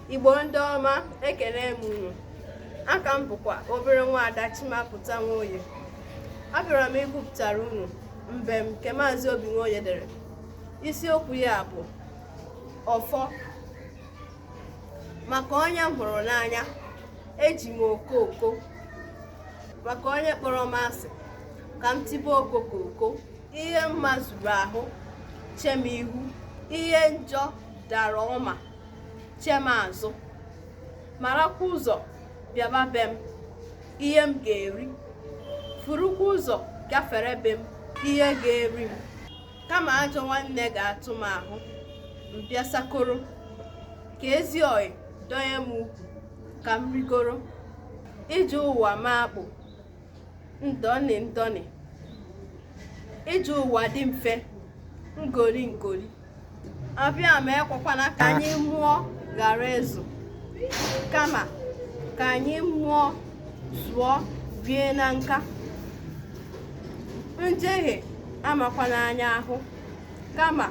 Igbo ndị ọma, ekele m unu. Aka m bụkwa obere nwaada Chimapụta Nwoye. Abịara m ikwupụtara unu mbem nke Maazị Obi Nwoye dere. Isiokwu ya bụ ọfọ. Maka onye m hụrụ n'anya, eji m okoko. Maka onye kpọrọ m asị, ka m tibe okokoko. Ihe mma zuru ahụ, chem ihu. Ihe njọ dara ọma, chem azụ. Marakwa ụzọ bịaba be m, ihe m ga-eri. Furukwa ụzọ gafere be m, ihe ga-eri m. Kama ajọ nwanne ga-atụ m ahụ, m bịa sakoro. Ka ezi ọyị donye m ukwu, ka m rigoro. Ije ụwa m akpụ, ndọni ndọni. Ije ụwa dị mfe, ngori ngori. Abịa ma ekwekwana ka anyị mụọ ghara ezu, kama ka anyị mụọ zụọ rie na nka. Njehie amakwana anya ahụ, kama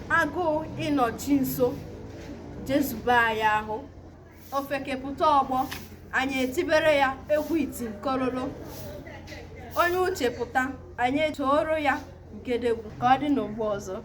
agụụ ịnọchi nso jezube anyị ahụ. Ofekepụta ọgbọ, anyị etibere ya egwu iti nkororo. Onye uche pụta, anyị etooro ya ngedegwu. Ka ọ dị n'ogbo ọzọ.